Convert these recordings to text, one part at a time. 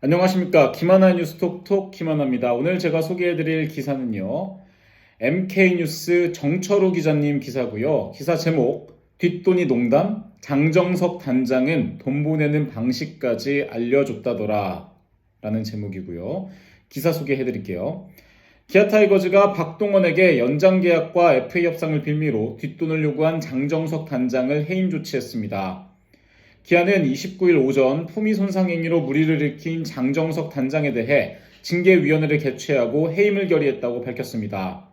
안녕하십니까. 김하나 뉴스 톡톡 김하나입니다. 오늘 제가 소개해드릴 기사는요. MK뉴스 정철우 기자님 기사고요. 기사 제목 뒷돈이 농담? 장정석 단장은 돈 보내는 방식까지 알려줬다더라 라는 제목이고요. 기사 소개해드릴게요. 기아 타이거즈가 박동원에게 연장 계약과 FA 협상을 빌미로 뒷돈을 요구한 장정석 단장을 해임 조치했습니다. 기아는 29일 오전 품위 손상 행위로 물의를 일으킨 장정석 단장에 대해 징계위원회를 개최하고 해임을 결의했다고 밝혔습니다.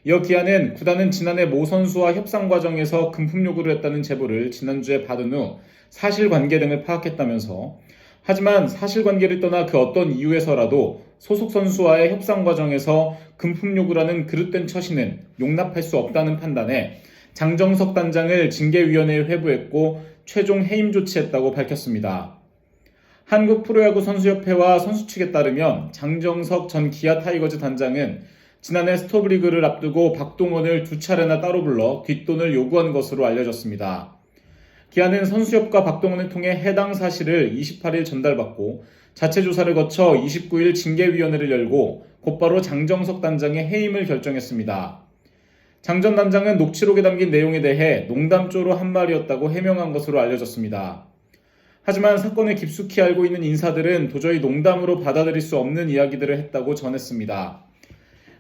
이어 기아는 구단은 지난해 모 선수와 협상 과정에서 금품 요구를 했다는 제보를 지난주에 받은 후 사실관계 등을 파악했다면서 하지만 사실관계를 떠나 그 어떤 이유에서라도 소속 선수와의 협상 과정에서 금품 요구라는 그릇된 처신은 용납할 수 없다는 판단에 장정석 단장을 징계위원회에 회부했고 최종 해임 조치했다고 밝혔습니다. 한국 프로야구 선수협회와 선수 측에 따르면 장정석 전 기아 타이거즈 단장은 지난해 스토브리그를 앞두고 박동원을 두 차례나 따로 불러 뒷돈을 요구한 것으로 알려졌습니다. 기아는 선수협과 박동원을 통해 해당 사실을 28일 전달받고 자체 조사를 거쳐 29일 징계위원회를 열고 곧바로 장정석 단장의 해임을 결정했습니다. 장 전 단장은 녹취록에 담긴 내용에 대해 농담조로 한 말이었다고 해명한 것으로 알려졌습니다. 하지만 사건을 깊숙이 알고 있는 인사들은 도저히 농담으로 받아들일 수 없는 이야기들을 했다고 전했습니다.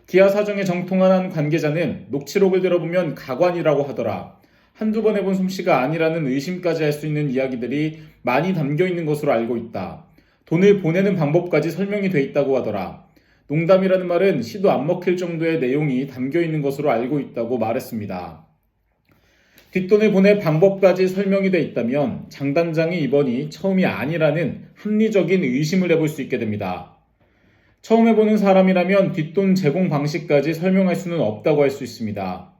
기아 사정에 정통한 한 관계자는 녹취록을 들어보면 가관이라고 하더라. 한두 번 해본 솜씨가 아니라는 의심까지 할 수 있는 이야기들이 많이 담겨 있는 것으로 알고 있다. 돈을 보내는 방법까지 설명이 돼 있다고 하더라. 농담이라는 말은 시도 안 먹힐 정도의 내용이 담겨 있는 것으로 알고 있다고 말했습니다. 뒷돈을 보낼 방법까지 설명이 돼 있다면 장 단장이 이번이 처음이 아니라는 합리적인 의심을 해볼 수 있게 됩니다. 처음 해보는 사람이라면 뒷돈 제공 방식까지 설명할 수는 없다고 할 수 있습니다.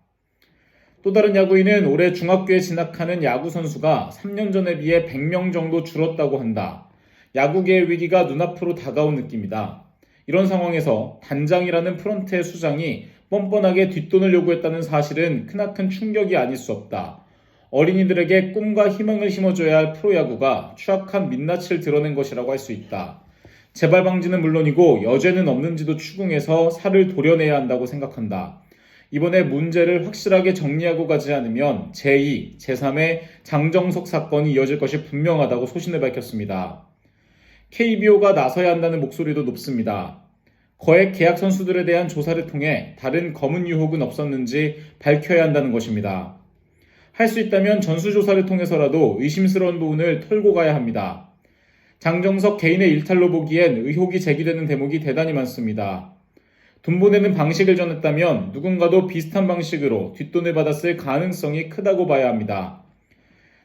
또 다른 야구인은 올해 중학교에 진학하는 야구 선수가 3년 전에 비해 100명 정도 줄었다고 한다. 야구계의 위기가 눈앞으로 다가온 느낌이다. 이런 상황에서 단장이라는 프런트의 수장이 뻔뻔하게 뒷돈을 요구했다는 사실은 크나큰 충격이 아닐 수 없다. 어린이들에게 꿈과 희망을 심어줘야 할 프로야구가 추악한 민낯을 드러낸 것이라고 할 수 있다. 재발 방지는 물론이고 여죄는 없는지도 추궁해서 살을 도려내야 한다고 생각한다. 이번에 문제를 확실하게 정리하고 가지 않으면 제2, 제3의 장정석 사건이 이어질 것이 분명하다고 소신을 밝혔습니다. KBO가 나서야 한다는 목소리도 높습니다. 거액 계약 선수들에 대한 조사를 통해 다른 검은 유혹은 없었는지 밝혀야 한다는 것입니다. 할 수 있다면 전수조사를 통해서라도 의심스러운 부분을 털고 가야 합니다. 장정석 개인의 일탈로 보기엔 의혹이 제기되는 대목이 대단히 많습니다. 돈 보내는 방식을 전했다면 누군가도 비슷한 방식으로 뒷돈을 받았을 가능성이 크다고 봐야 합니다.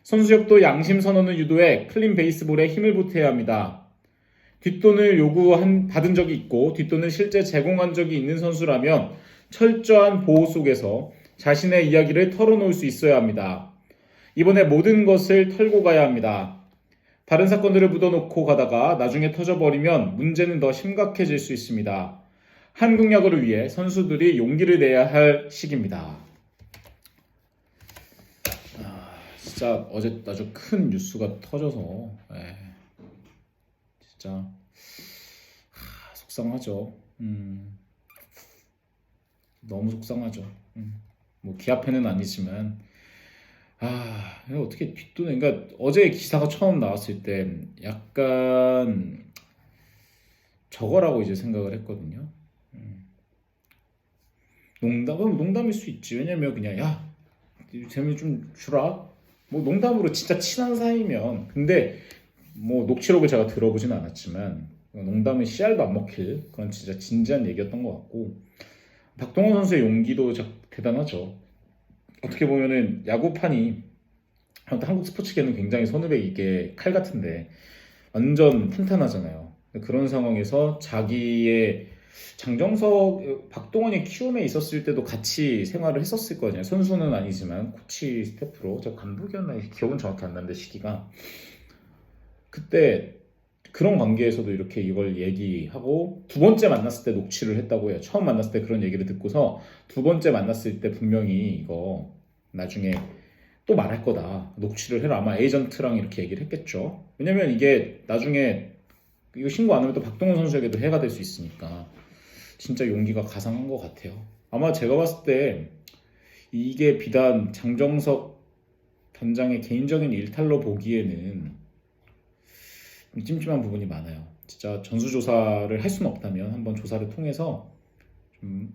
선수협도 양심 선언을 유도해 클린 베이스볼에 힘을 보태야 합니다. 뒷돈을 받은 적이 있고 뒷돈을 실제 제공한 적이 있는 선수라면 철저한 보호 속에서 자신의 이야기를 털어놓을 수 있어야 합니다. 이번에 모든 것을 털고 가야 합니다. 다른 사건들을 묻어놓고 가다가 나중에 터져버리면 문제는 더 심각해질 수 있습니다. 한국 야구를 위해 선수들이 용기를 내야 할 시기입니다. 진짜 어제 아주 큰 뉴스가 터져서 진짜 속상하죠. 너무 속상하죠. 뭐 기아 팬은 아니지만 이거 어떻게 뒷돈에 그러니까 어제 기사가 처음 나왔을 때 약간 저거라고 이제 생각을 했거든요. 농담일 수 있지. 왜냐면 그냥 야 재미 좀 주라. 뭐 농담으로 진짜 친한 사이면 근데 뭐 녹취록을 제가 들어보진 않았지만 농담은 씨알도 안 먹힐 그런 진짜 진지한 얘기였던 것 같고 박동원 선수의 용기도 대단하죠. 어떻게 보면은 야구판이 한국 스포츠계는 굉장히 선후배 칼 같은데 완전 탄탄하잖아요. 그런 상황에서 자기의 박동원이 키움에 있었을 때도 같이 생활을 했었을 거잖아요. 선수는 아니지만 코치 스태프로 저 감독이었나 기억은 정확히 안 나는데 시기가 그때 그런 관계에서도 이렇게 이걸 얘기하고 두 번째 만났을 때 녹취를 했다고 해요. 처음 만났을 때 그런 얘기를 듣고서 두 번째 만났을 때 분명히 이거 나중에 또 말할 거다. 녹취를 해라. 아마 에이전트랑 이렇게 얘기를 했겠죠. 왜냐면 이게 나중에 이거 신고 안 하면 또 박동원 선수에게도 해가 될 수 있으니까 진짜 용기가 가상한 것 같아요. 아마 제가 봤을 때 이게 비단 장정석 단장의 개인적인 일탈로 보기에는 좀 찜찜한 부분이 많아요. 진짜 전수조사를 할 수는 없다면 한번 조사를 통해서 좀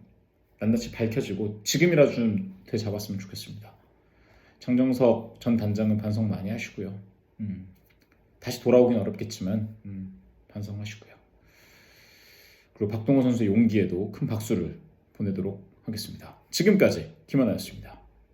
낱낱이 밝혀지고 지금이라도 좀 되잡았으면 좋겠습니다. 장정석 전 단장은 반성 많이 하시고요. 다시 돌아오긴 어렵겠지만 반성하시고요. 그리고 박동원 선수의 용기에도 큰 박수를 보내도록 하겠습니다. 지금까지 김하나였습니다.